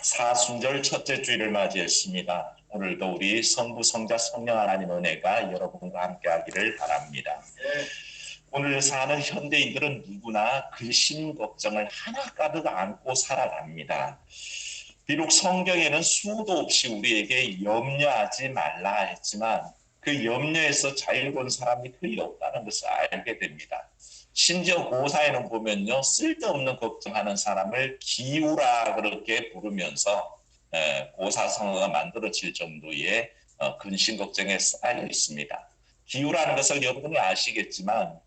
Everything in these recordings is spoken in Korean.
사순절 첫째 주일을 맞이했습니다. 오늘도 우리 성부, 성자, 성령 하나님 은혜가 여러분과 함께하기를 바랍니다. 오늘 사는 현대인들은 누구나 근심 걱정을 하나 가득 안고 살아갑니다. 비록 성경에는 수도 없이 우리에게 염려하지 말라 했지만 그 염려에서 자유로운 사람이 거의 없다는 것을 알게 됩니다. 심지어 고사에는 보면요, 쓸데없는 걱정하는 사람을 기우라 그렇게 부르면서 고사성어가 만들어질 정도의 근심 걱정에 쌓여 있습니다. 기우라는 것을 여러분이 아시겠지만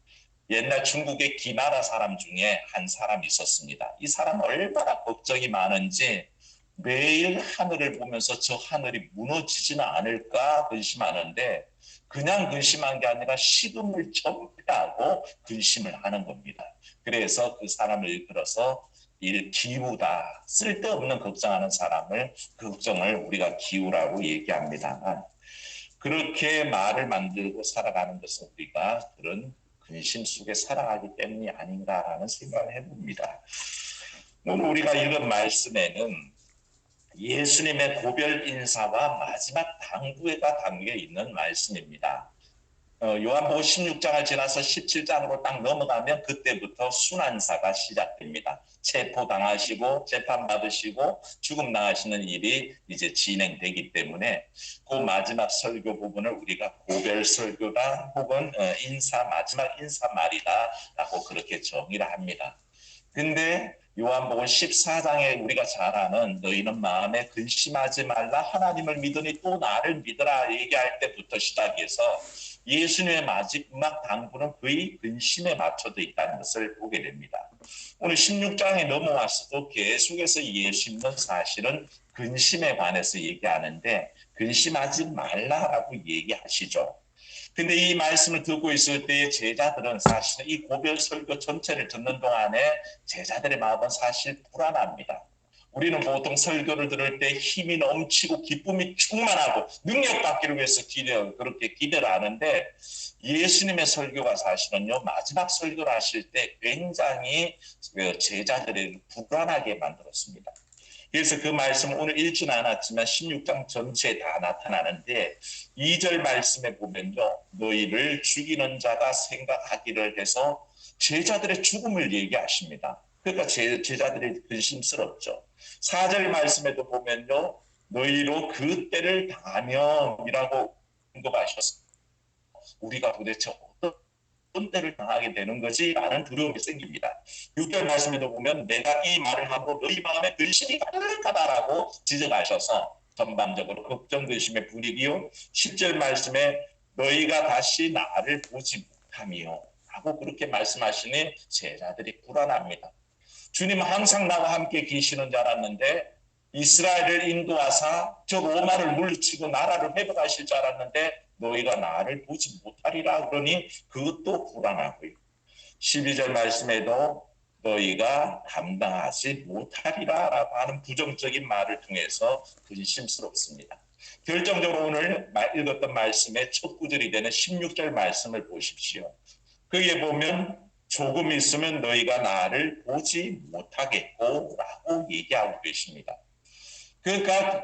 옛날 중국의 기나라 사람 중에 한 사람이 있었습니다. 이 사람 얼마나 걱정이 많은지 매일 하늘을 보면서 저 하늘이 무너지지는 않을까 근심하는데 그냥 근심한 게 아니라 식음을 전폐하고 근심을 하는 겁니다. 그래서 그 사람을 일컬어서 기우다, 쓸데없는 걱정하는 사람을 걱정을 우리가 기우라고 얘기합니다. 그렇게 말을 만들고 살아가는 것은 우리가 그런 근심 속에 살아가기 때문이 아닌가라는 생각을 해봅니다. 오늘 우리가 읽은 말씀에는 예수님의 고별 인사와 마지막 당부회가 담겨 있는 말씀입니다. 요한복음 16장을 지나서 17장으로 딱 넘어가면 그때부터 순환사가 시작됩니다. 체포당하시고 재판받으시고 죽음당하시는 일이 이제 진행되기 때문에 그 마지막 설교 부분을 우리가 고별 설교다 혹은 마지막 인사말이다 라고 그렇게 정의를 합니다. 근데 요한복음 14장에 우리가 잘 아는 너희는 마음에 근심하지 말라 하나님을 믿으니 또 나를 믿으라 얘기할 때부터 시작해서 예수님의 마지막 당부는 거의 근심에 맞춰져 있다는 것을 보게 됩니다. 오늘 16장에 넘어와서도 계속해서 예수님은 사실은 근심에 관해서 얘기하는데 근심하지 말라라고 얘기하시죠. 근데 이 말씀을 듣고 있을 때 제자들은 사실 이 고별 설교 전체를 듣는 동안에 제자들의 마음은 사실 불안합니다. 우리는 보통 설교를 들을 때 힘이 넘치고 기쁨이 충만하고 능력받기를 위해서 그렇게 기대를 하는데 예수님의 설교가 사실은요 마지막 설교를 하실 때 굉장히 제자들을 불안하게 만들었습니다. 그래서 그 말씀은 오늘 읽지는 않았지만 16장 전체에 다 나타나는데 2절 말씀에 보면요. 너희를 죽이는 자가 생각하기를 해서 제자들의 죽음을 얘기하십니다. 그러니까 제자들이 근심스럽죠. 4절 말씀에도 보면요. 너희로 그 때를 당하면이라고 언급하셨습니다. 우리가 도대체 어떤 때를 당하게 되는 거지? 라는 두려움이 생깁니다. 6절 말씀에도 보면 내가 이 말을 함으로 너희 마음에 근심이 가득하다라고 지적하셔서 전반적으로 걱정 근심의 분위기요. 10절 말씀에 너희가 다시 나를 보지 못하며 하고 그렇게 말씀하시니 제자들이 불안합니다. 주님은 항상 나와 함께 계시는 줄 알았는데 이스라엘을 인도하사 저 로마를 물리치고 나라를 회복하실 줄 알았는데 너희가 나를 보지 못하리라 그러니 그것도 불안하고요. 12절 말씀에도 너희가 감당하지 못하리라 라고 하는 부정적인 말을 통해서 근심스럽습니다. 결정적으로 오늘 읽었던 말씀의 첫 구절이 되는 16절 말씀을 보십시오. 거기에 보면 조금 있으면 너희가 나를 보지 못하겠고 라고 얘기하고 계십니다. 그러니까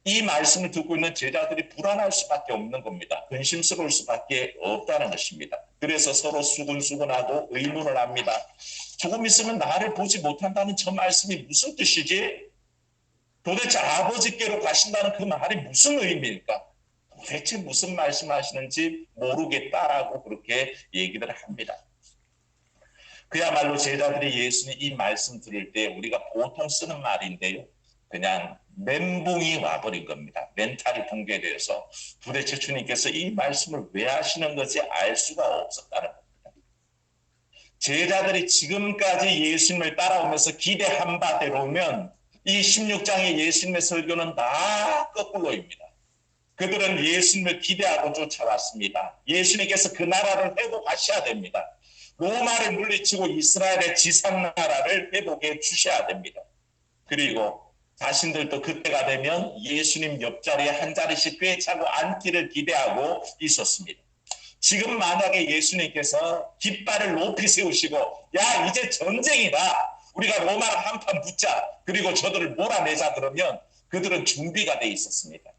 이 말씀을 듣고 있는 제자들이 불안할 수밖에 없는 겁니다. 근심스러울 수밖에 없다는 것입니다. 그래서 서로 수근수근하고 의문을 합니다. 조금 있으면 나를 보지 못한다는 저 말씀이 무슨 뜻이지? 도대체 아버지께로 가신다는 그 말이 무슨 의미일까? 도대체 무슨 말씀하시는지 모르겠다라고 그렇게 얘기를 합니다. 그야말로 제자들이 예수님 이 말씀 들을 때 우리가 보통 쓰는 말인데요. 그냥 멘붕이 와버린 겁니다. 멘탈이 붕괴되어서 도대체 주님께서 이 말씀을 왜 하시는 것이 알 수가 없었다는 겁니다. 제자들이 지금까지 예수님을 따라오면서 기대한 바대로면 이 16장의 예수님의 설교는 다 거꾸로입니다. 그들은 예수님을 기대하고 쫓아왔습니다. 예수님께서 그 나라를 회복하셔야 됩니다. 로마를 물리치고 이스라엘의 지상나라를 회복해 주셔야 됩니다. 그리고 자신들도 그때가 되면 예수님 옆자리에 한 자리씩 꿰차고 앉기를 기대하고 있었습니다. 지금 만약에 예수님께서 깃발을 높이 세우시고 야 이제 전쟁이다. 우리가 로마를 한판 붙자, 그리고 저들을 몰아내자 그러면 그들은 준비가 돼 있었습니다.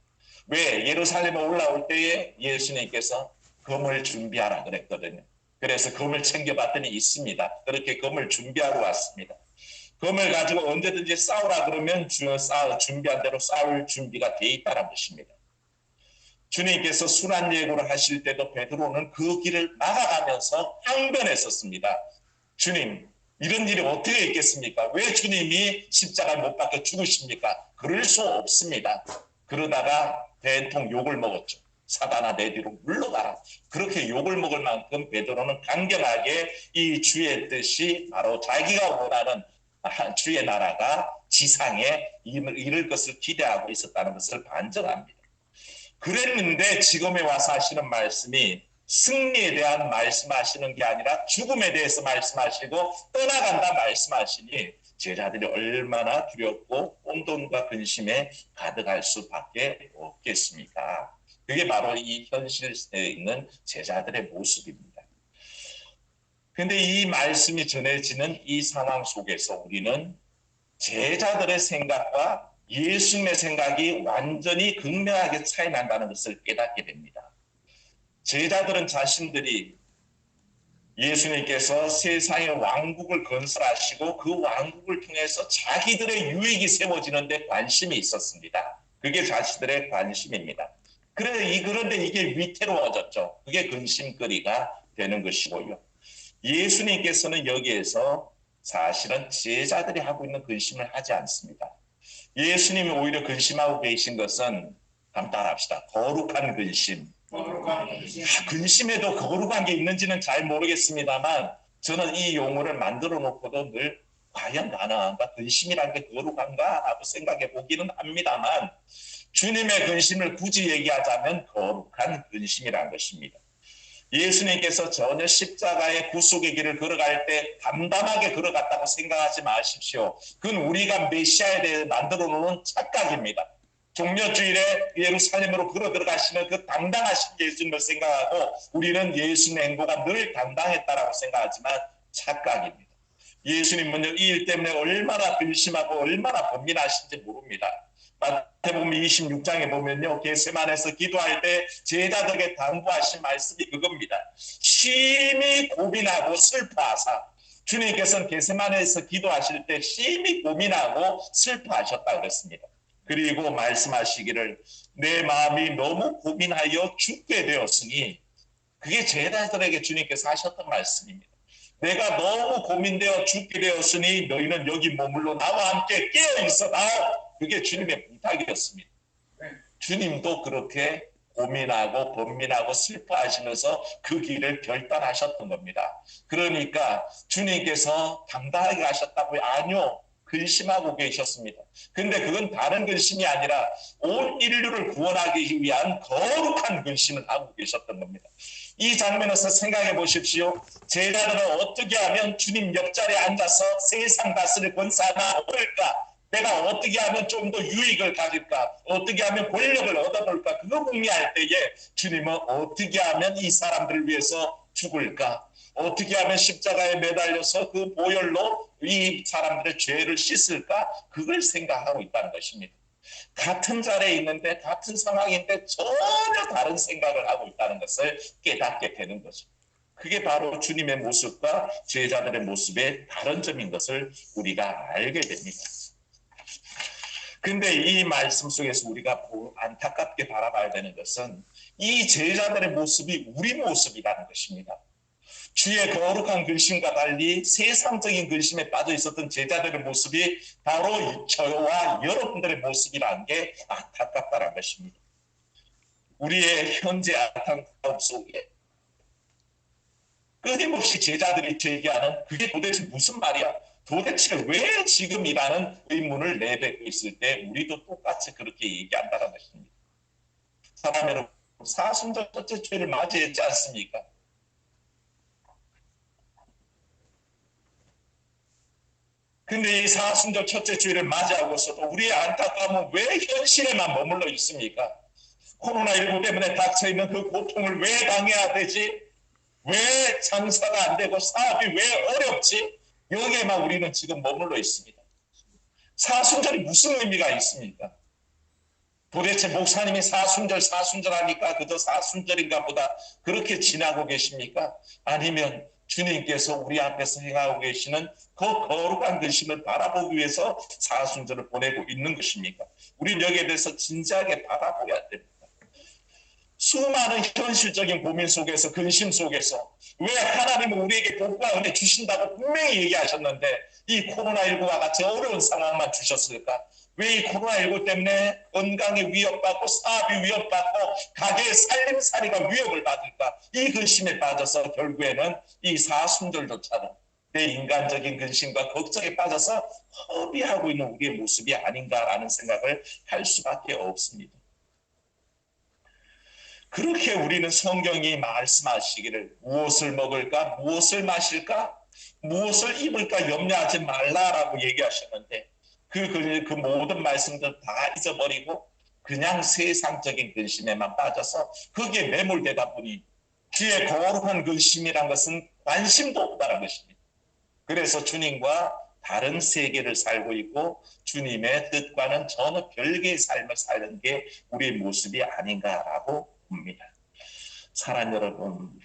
왜? 예루살렘에 올라올 때에 예수님께서 검을 준비하라 그랬거든요. 그래서 검을 챙겨봤더니 있습니다. 그렇게 검을 준비하러 왔습니다. 검을 가지고 언제든지 싸우라 그러면 준비한 대로 싸울 준비가 돼 있다는 것입니다. 주님께서 순환 예고를 하실 때도 베드로는 그 길을 나아가면서 항변했었습니다. 주님, 이런 일이 어떻게 있겠습니까? 왜 주님이 십자가에 못 박혀 죽으십니까? 그럴 수 없습니다. 그러다가 된통 욕을 먹었죠. 사단아 내 뒤로 물러가라. 그렇게 욕을 먹을 만큼 베드로는 강경하게 이 주의 뜻이 바로 자기가 원하는 주의 나라가 지상에 이를 것을 기대하고 있었다는 것을 반증합니다. 그랬는데 지금에 와서 하시는 말씀이 승리에 대한 말씀하시는 게 아니라 죽음에 대해서 말씀하시고 떠나간다 말씀하시니 제자들이 얼마나 두렵고 혼돈과 근심에 가득할 수밖에 없겠습니까? 그게 바로 이 현실에 있는 제자들의 모습입니다. 그런데 이 말씀이 전해지는 이 상황 속에서 우리는 제자들의 생각과 예수님의 생각이 완전히 극명하게 차이 난다는 것을 깨닫게 됩니다. 제자들은 자신들이 예수님께서 세상의 왕국을 건설하시고 그 왕국을 통해서 자기들의 유익이 세워지는 데 관심이 있었습니다. 그게 자신들의 관심입니다. 그런데 이게 위태로워졌죠. 그게 근심거리가 되는 것이고요. 예수님께서는 여기에서 사실은 제자들이 하고 있는 근심을 하지 않습니다. 예수님이 오히려 근심하고 계신 것은 간단합시다. 거룩한 근심. 근심에도 거룩한 게 있는지는 잘 모르겠습니다만 저는 이 용어를 만들어 놓고도 늘 과연 가능한가? 근심이란 게 거룩한가? 라고 생각해 보기는 합니다만 주님의 근심을 굳이 얘기하자면 거룩한 근심이라는 것입니다. 예수님께서 전혀 십자가의 구속의 길을 걸어갈 때 담담하게 걸어갔다고 생각하지 마십시오. 그건 우리가 메시아에 대해 만들어 놓은 착각입니다. 종려주일에 예루살렘으로 걸어 들어가시는 그 당당하신 예수님을 생각하고 우리는 예수님의 행보가 늘 당당했다라고 생각하지만 착각입니다. 예수님은요, 이 일 때문에 얼마나 근심하고 얼마나 번민하신지 모릅니다. 마태복음 26장에 보면요, 겟세마네에서 기도할 때 제자들에게 당부하신 말씀이 그겁니다. 심히 고민하고 슬퍼하사. 주님께서는 겟세마네에서 기도하실 때 심히 고민하고 슬퍼하셨다고 그랬습니다. 그리고 말씀하시기를 내 마음이 너무 고민하여 죽게 되었으니, 그게 제자들에게 주님께서 하셨던 말씀입니다. 내가 너무 고민되어 죽게 되었으니 너희는 여기 머물러 나와 함께 깨어 있어라. 그게 주님의 부탁이었습니다. 주님도 그렇게 고민하고 번민하고 슬퍼하시면서 그 길을 결단하셨던 겁니다. 그러니까 주님께서 당당하게 하셨다고요? 아니요. 근심하고 계셨습니다. 근데 그건 다른 근심이 아니라 온 인류를 구원하기 위한 거룩한 근심을 하고 계셨던 겁니다. 이 장면에서 생각해 보십시오. 제자들은 어떻게 하면 주님 옆자리에 앉아서 세상 다스릴 권사나 얻을까? 내가 어떻게 하면 좀 더 유익을 가질까? 어떻게 하면 권력을 얻어볼까? 그거 궁리할 때에 주님은 어떻게 하면 이 사람들을 위해서 죽을까? 어떻게 하면 십자가에 매달려서 그 보혈로 이 사람들의 죄를 씻을까? 그걸 생각하고 있다는 것입니다. 같은 자리에 있는데 같은 상황인데 전혀 다른 생각을 하고 있다는 것을 깨닫게 되는 거죠. 그게 바로 주님의 모습과 제자들의 모습의 다른 점인 것을 우리가 알게 됩니다. 근데 이 말씀 속에서 우리가 안타깝게 바라봐야 되는 것은 이 제자들의 모습이 우리 모습이라는 것입니다. 주의 거룩한 근심과 달리 세상적인 근심에 빠져 있었던 제자들의 모습이 바로 저와 여러분들의 모습이라는 게 안타깝다는 것입니다. 우리의 현재 안타까움 속에 끊임없이 제자들이 제기하는 그게 도대체 무슨 말이야? 도대체 왜 지금이라는 의문을 내뱉고 있을 때 우리도 똑같이 그렇게 얘기한다는 것입니다. 사람 여러분, 사순절 첫째 주일을 맞이했지 않습니까? 근데 이 사순절 첫째 주일을 맞이하고서도 우리의 안타까움은 왜 현실에만 머물러 있습니까? 코로나19 때문에 닥쳐있는 그 고통을 왜 당해야 되지? 왜 장사가 안 되고 사업이 왜 어렵지? 여기에만 우리는 지금 머물러 있습니다. 사순절이 무슨 의미가 있습니까? 도대체 목사님이 사순절 하니까 그저 사순절인가 보다 그렇게 지나고 계십니까? 아니면 주님께서 우리 앞에서 행하고 계시는 그 거룩한 근심을 바라보기 위해서 사순절을 보내고 있는 것입니까? 우리는 여기에 대해서 진지하게 바라보아야 됩니다. 수많은 현실적인 고민 속에서, 근심 속에서 왜 하나님은 우리에게 복과 은혜 주신다고 분명히 얘기하셨는데 이 코로나19와 같이 어려운 상황만 주셨을까? 왜 이 코로나19 때문에 건강이 위협받고 사업이 위협받고 가게의 살림살이가 위협을 받을까? 이 근심에 빠져서 결국에는 이 사순절조차도 내 인간적인 근심과 걱정에 빠져서 허비하고 있는 우리의 모습이 아닌가라는 생각을 할 수밖에 없습니다. 그렇게 우리는 성경이 말씀하시기를 무엇을 먹을까, 무엇을 마실까, 무엇을 입을까 염려하지 말라라고 얘기하셨는데 그 모든 말씀들 다 잊어버리고 그냥 세상적인 근심에만 빠져서 거기에 매몰되다 보니 주의 거룩한 근심이란 것은 관심도 없다는 것입니다. 그래서 주님과 다른 세계를 살고 있고 주님의 뜻과는 전혀 별개의 삶을 사는 게 우리의 모습이 아닌가라고 봅니다. 사랑 여러분,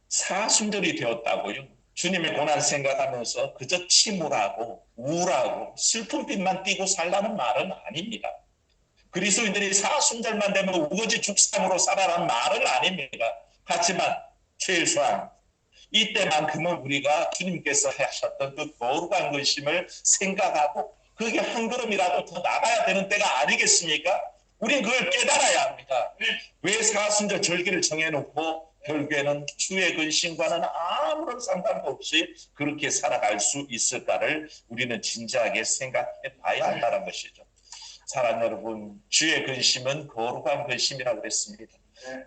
사순절이 되었다고요? 주님의 고난 생각하면서 그저 침울하고 우울하고 슬픈 빛만 띠고 살라는 말은 아닙니다. 그리스도인들이 사순절만 되면 우거지 죽상으로 살아라는 말은 아닙니다. 하지만 최소한 이때만큼은 우리가 주님께서 하셨던 그 거룩한 근심을 생각하고 그게 한 걸음이라도 더 나가야 되는 때가 아니겠습니까? 우린 그걸 깨달아야 합니다. 왜 사순절 절기를 정해놓고 결국에는 주의 근심과는 아무런 상관도 없이 그렇게 살아갈 수 있을까를 우리는 진지하게 생각해 봐야 한다는 것이죠. 사랑하는 여러분, 주의 근심은 거룩한 근심이라고 그랬습니다.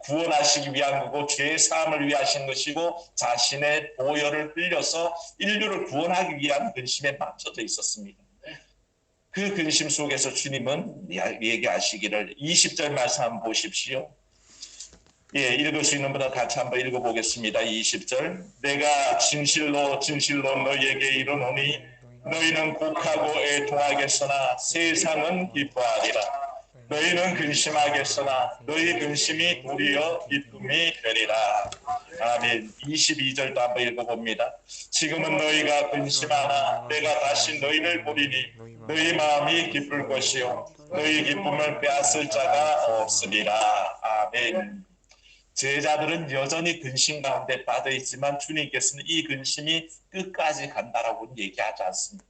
구원하시기 위한 거고 죄의 사함을 위해 하신 것이고 자신의 보혈을 흘려서 인류를 구원하기 위한 근심에 맞춰져 있었습니다. 그 근심 속에서 주님은 얘기하시기를 20절 말씀 한번 보십시오. 예, 읽을 수 있는 분들 같이 한번 읽어보겠습니다. 20절 내가 진실로 너희에게 이르노니 너희는 곡하고 애통하겠으나 세상은 기뻐하리라. 너희는 근심하겠으나 너희 근심이 도리어 기쁨이 되리라. 아멘. 22절도 한번 읽어봅니다. 지금은 너희가 근심하나 내가 다시 너희를 보리니 너희 마음이 기쁠 것이요 너희 기쁨을 빼앗을 자가 없으리라. 아멘. 제자들은 여전히 근심 가운데 빠져 있지만 주님께서는 이 근심이 끝까지 간다라고는 얘기하지 않습니다.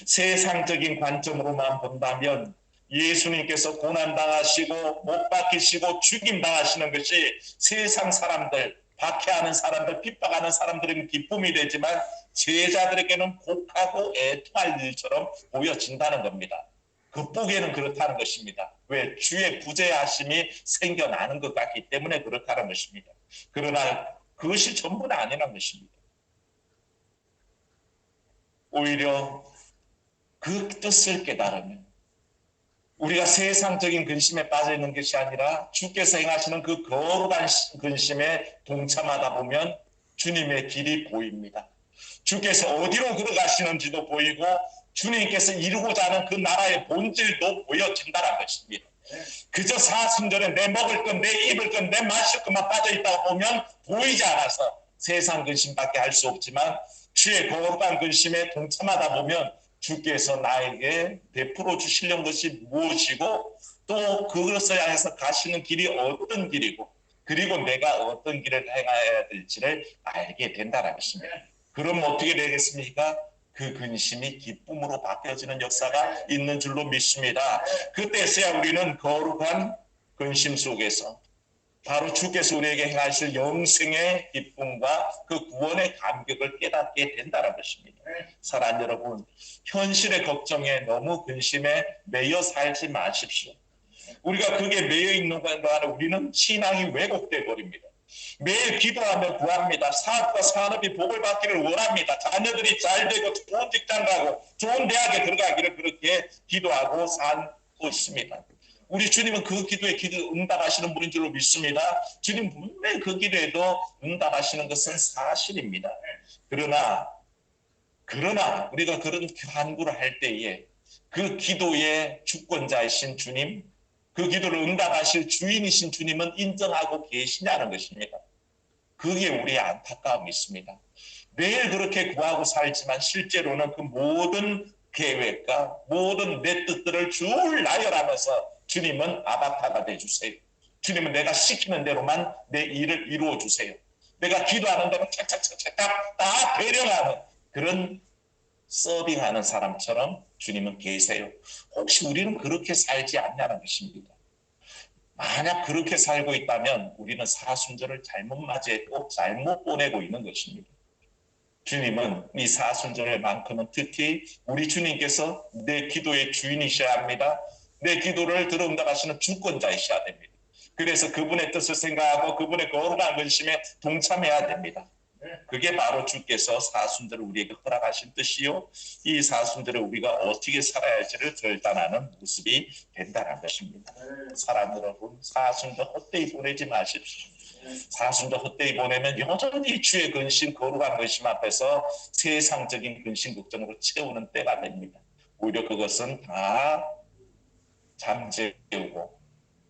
세상적인 관점으로만 본다면 예수님께서 고난당하시고 못 박히시고 죽임당하시는 것이 세상 사람들, 박해하는 사람들, 핍박하는 사람들에게는 기쁨이 되지만 제자들에게는 곡하고 애통할 일처럼 보여진다는 겁니다. 겉보기에는 그렇다는 것입니다. 왜? 주의 부재하심이 생겨나는 것 같기 때문에 그렇다는 것입니다. 그러나 그것이 전부는 아니라는 것입니다. 오히려 그 뜻을 깨달으면 우리가 세상적인 근심에 빠져 있는 것이 아니라 주께서 행하시는 그 거룩한 근심에 동참하다 보면 주님의 길이 보입니다. 주께서 어디로 걸어가시는지도 보이고 주님께서 이루고자 하는 그 나라의 본질도 보여진다는 것입니다. 그저 사순절에 내 먹을 것, 내 입을 것, 내 마실 것만 빠져있다가 보면 보이지 않아서 세상 근심밖에 할 수 없지만 주의 거룩한 근심에 동참하다 보면 주께서 나에게 베풀어 주시려는 것이 무엇이고 또 그것을 향해서 가시는 길이 어떤 길이고 그리고 내가 어떤 길을 행해야 될지를 알게 된다는 것입니다. 그럼 어떻게 되겠습니까? 그 근심이 기쁨으로 바뀌어지는 역사가 있는 줄로 믿습니다. 그때서야 우리는 거룩한 근심 속에서 바로 주께서 우리에게 행하실 영생의 기쁨과 그 구원의 감격을 깨닫게 된다는 것입니다. 사랑하는 여러분, 현실의 걱정에 너무 근심에 매여 살지 마십시오. 우리가 그게 매여 있는 동안 우리는 신앙이 왜곡돼 버립니다. 매일 기도하며 구합니다. 사업과 산업이 복을 받기를 원합니다. 자녀들이 잘 되고 좋은 직장 가고 좋은 대학에 들어가기를 그렇게 기도하고 살고 있습니다. 우리 주님은 그 기도에 응답하시는 분인 줄로 믿습니다. 주님 분명히 그 기도에도 응답하시는 것은 사실입니다. 그러나 우리가 그런 간구를 할 때에 그 기도의 주권자이신 주님, 그 기도를 응답하실 주인이신 주님은 인정하고 계시냐는 것입니다. 그게 우리의 안타까움이 있습니다. 매일 그렇게 구하고 살지만 실제로는 그 모든 계획과 모든 내 뜻들을 줄 나열하면서 주님은 아바타가 되주세요. 주님은 내가 시키는 대로만 내 일을 이루어 주세요. 내가 기도하는 대로 착착착착 다 배령하는 그런 서빙하는 사람처럼 주님은 계세요. 혹시 우리는 그렇게 살지 않냐는 것입니다. 만약 그렇게 살고 있다면 우리는 사순절을 잘못 맞이했고 잘못 보내고 있는 것입니다. 주님은 이 사순절만큼은 특히 우리 주님께서 내 기도의 주인이셔야 합니다. 내 기도를 들어 응답하시는 주권자이셔야 됩니다. 그래서 그분의 뜻을 생각하고 그분의 거룩한 근심에 동참해야 됩니다. 그게 바로 주께서 사순절을 우리에게 허락하신 뜻이요, 이 사순절에 우리가 어떻게 살아야 할지를 결단하는 모습이 된다는 것입니다. 사랑 여러분, 사순절 헛되이 보내지 마십시오. 사순절 헛되이 보내면 여전히 주의 근심, 거룩한 근심 앞에서 세상적인 근심, 걱정으로 채우는 때가 됩니다. 오히려 그것은 다 잠재우고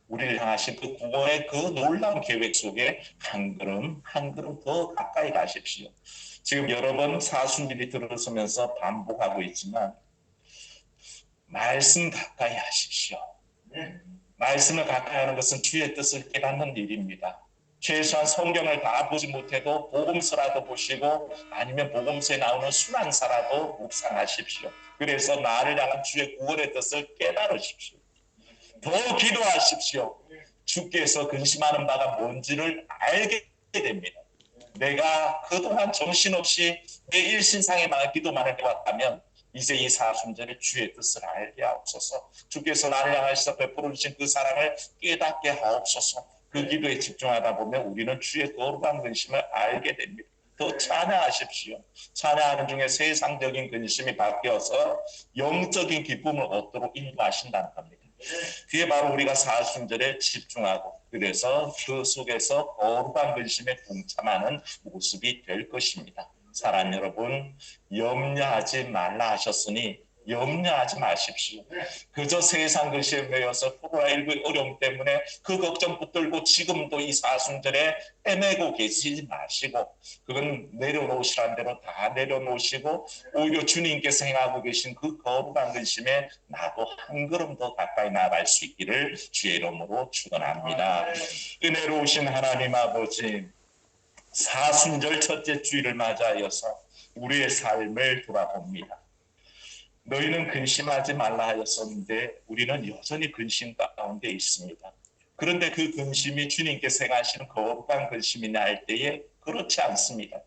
우리를 향하신 그 구원의 그 놀라운 계획 속에 한 걸음 한 걸음 더 가까이 가십시오. 지금 여러 번 사순절이 들어서면서 반복하고 있지만 말씀 가까이 하십시오. 말씀을 가까이 하는 것은 주의 뜻을 깨닫는 일입니다. 최소한 성경을 다 보지 못해도 복음서라도 보시고 아니면 복음서에 나오는 순환사라도 묵상하십시오. 그래서 나를 향한 주의 구원의 뜻을 깨달으십시오. 더 기도하십시오. 주께서 근심하는 바가 뭔지를 알게 됩니다. 내가 그동안 정신없이 내 일신상에만 기도만 해왔다면 이제 이 사순절에 주의 뜻을 알게 하옵소서. 주께서 나를 향하셔서 베풀어 주신 그 사랑을 깨닫게 하옵소서. 그 기도에 집중하다 보면 우리는 주의 거룩한 근심을 알게 됩니다. 더 찬양하십시오. 찬양하는 중에 세상적인 근심이 바뀌어서 영적인 기쁨을 얻도록 인도하신다는 겁니다. 그게 바로 우리가 사순절에 집중하고 그래서 그 속에서 거룩한 근심에 동참하는 모습이 될 것입니다. 사랑 여러분, 염려하지 말라 하셨으니 염려하지 마십시오. 그저 세상 근심에 매여서 코로나19의 어려움 때문에 그 걱정 붙들고 지금도 이 사순절에 헤매고 계시지 마시고 그건 내려놓으시란 대로 다 내려놓으시고 오히려 주님께서 행하고 계신 그 거룩한 근심에 나도 한 걸음 더 가까이 나아갈 수 있기를 주의 이름으로 축원합니다. 은혜로우신 하나님 아버지, 사순절 첫째 주일을 맞이하여서 우리의 삶을 돌아봅니다. 너희는 근심하지 말라 하였었는데 우리는 여전히 근심 가운데 있습니다. 그런데 그 근심이 주님께서 행하시는 거룩한 근심이냐 할 때에 그렇지 않습니다.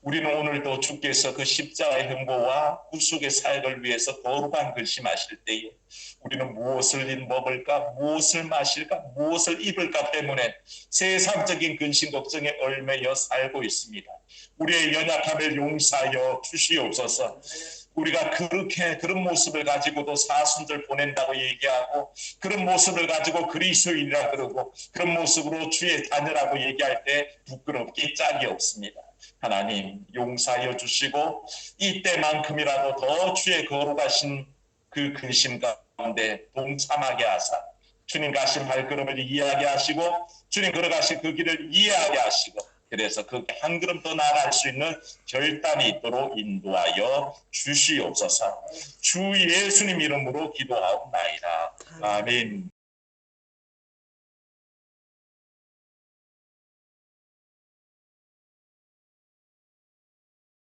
우리는 오늘도 주께서 그 십자가의 형보와 구속의 사역을 위해서 거룩한 근심하실 때에 우리는 무엇을 먹을까, 무엇을 마실까, 무엇을 입을까 때문에 세상적인 근심 걱정에 얽매여 살고 있습니다. 우리의 연약함을 용서하여 주시옵소서. 우리가 그런 모습을 가지고도 사순절 보낸다고 얘기하고 그런 모습을 가지고 그리스도인이라 그러고 그런 모습으로 주의 자녀라고 얘기할 때 부끄럽기 짝이 없습니다. 하나님 용서하여 주시고 이때만큼이라도 더 주의 거룩하신 그 근심 가운데 동참하게 하사 주님 가신 발걸음을 이해하게 하시고 주님 걸어가신 그 길을 이해하게 하시고 그래서 그 한 걸음 더 나아갈 수 있는 결단이 있도록 인도하여 주시옵소서. 주 예수님 이름으로 기도하옵나이다. 아멘.